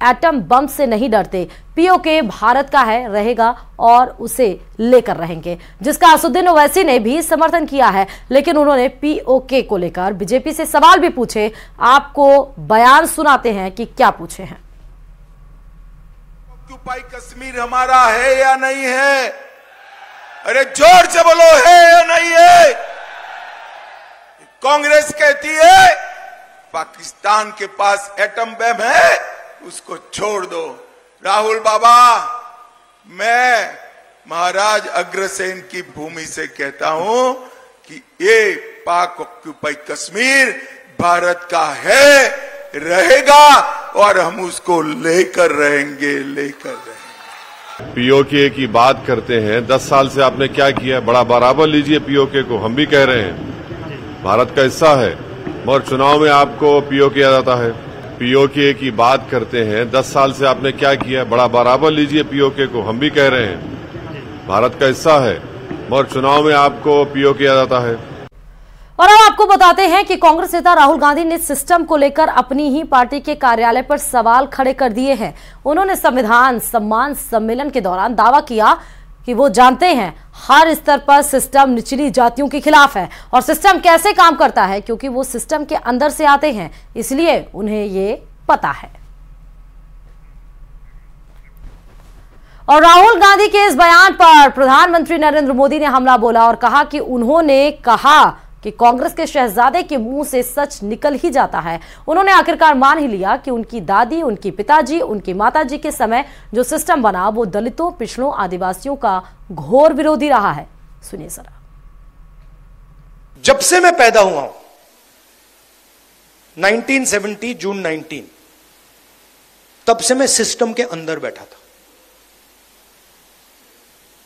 Atom bomb से नहीं डरते। पीओके भारत का है, रहेगा और उसे लेकर रहेंगे, जिसका असदुद्दीन ओवैसी ने भी समर्थन किया है। लेकिन उन्होंने पीओके को लेकर बीजेपी से सवाल भी पूछे। आपको बयान सुनाते हैं कि क्या पूछे हैं। ऑक्यूपाई कश्मीर हमारा है या नहीं है? अरे जोर से बोलो, है या नहीं है? कांग्रेस कहती है पाकिस्तान के पास एटम बम है, उसको छोड़ दो। राहुल बाबा, मैं महाराज अग्रसेन की भूमि से कहता हूं कि ये पाक ऑक्यूपाई कश्मीर भारत का है, रहेगा और हम उसको लेकर रहेंगे। पीओके की बात करते हैं, 10 साल से आपने क्या किया? बड़ा बराबर लीजिए पीओके को, हम भी कह रहे हैं भारत का हिस्सा है, मगर चुनाव में आपको पीओके याद आता है। पीओके की बात करते हैं, 10 साल से आपने क्या किया? बड़ा बराबर लीजिए पीओके को, हम भी कह रहे हैं भारत का हिस्सा है, मगर चुनाव में आपको पीओके याद आता है। और अब आपको बताते हैं कि कांग्रेस नेता राहुल गांधी ने सिस्टम को लेकर अपनी ही पार्टी के कार्यालय पर सवाल खड़े कर दिए हैं। उन्होंने संविधान सम्मान सम्मेलन के दौरान दावा किया कि वो जानते हैं हर स्तर पर सिस्टम निचली जातियों के खिलाफ है और सिस्टम कैसे काम करता है, क्योंकि वो सिस्टम के अंदर से आते हैं, इसलिए उन्हें ये पता है। और राहुल गांधी के इस बयान पर प्रधानमंत्री नरेंद्र मोदी ने हमला बोला और कहा कि उन्होंने कहा कि कांग्रेस के शहजादे के मुंह से सच निकल ही जाता है। उन्होंने आखिरकार मान ही लिया कि उनकी दादी, उनकी पिताजी, उनकी माताजी के समय जो सिस्टम बना वो दलितों, पिछड़ों, आदिवासियों का घोर विरोधी रहा है। सुनिए जरा। जब से मैं पैदा हुआ हूं 1970 जून 19, तब से मैं सिस्टम के अंदर बैठा था।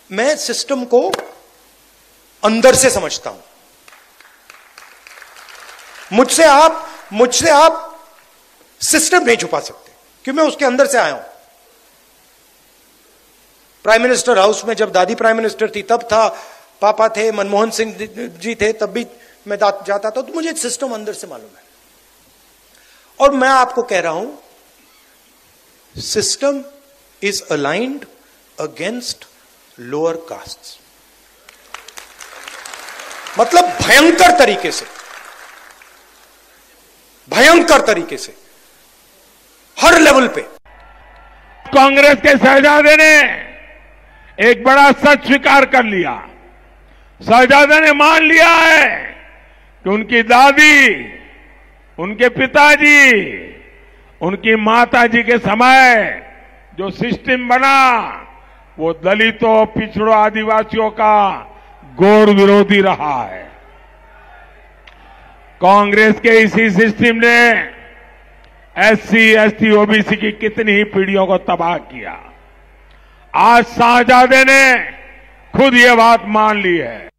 मैं सिस्टम को अंदर से समझता हूं। मुझसे आप सिस्टम नहीं छुपा सकते, क्योंकि मैं उसके अंदर से आया हूं। प्राइम मिनिस्टर हाउस में जब दादी प्राइम मिनिस्टर थी तब था, पापा थे, मनमोहन सिंह जी थे, तब भी मैं जाता था, तो मुझे सिस्टम अंदर से मालूम है। और मैं आपको कह रहा हूं, system is aligned against lower castes, मतलब भयंकर तरीके से हर लेवल पे। कांग्रेस के शहजादे ने एक बड़ा सच स्वीकार कर लिया। शहजादे ने मान लिया है कि उनकी दादी, उनके पिताजी, उनकी माताजी के समय जो सिस्टम बना वो दलितों, पिछड़ों, आदिवासियों का घोर विरोधी रहा है। कांग्रेस के इसी सिस्टम ने एससी, एसटी, ओबीसी की कितनी ही पीढ़ियों को तबाह किया। आज शहजादे ने खुद ये बात मान ली है।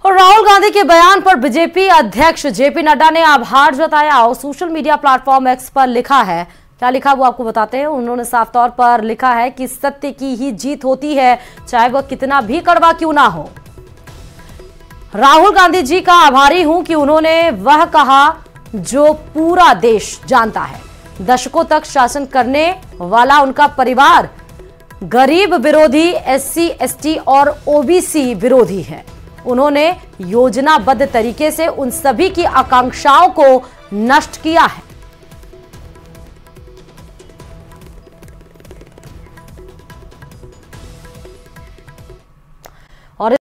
और राहुल गांधी के बयान पर बीजेपी अध्यक्ष जेपी नड्डा ने आभार जताया और सोशल मीडिया प्लेटफॉर्म एक्स पर लिखा है। क्या लिखा वो आपको बताते हैं। उन्होंने साफ तौर पर लिखा है कि सत्य की ही जीत होती है, चाहे वह कितना भी कड़वा क्यों ना हो। राहुल गांधी जी का आभारी हूं कि उन्होंने वह कहा जो पूरा देश जानता है। दशकों तक शासन करने वाला उनका परिवार गरीब विरोधी, एससी, एसटी और ओबीसी विरोधी है। उन्होंने योजनाबद्ध तरीके से उन सभी की आकांक्षाओं को नष्ट किया है।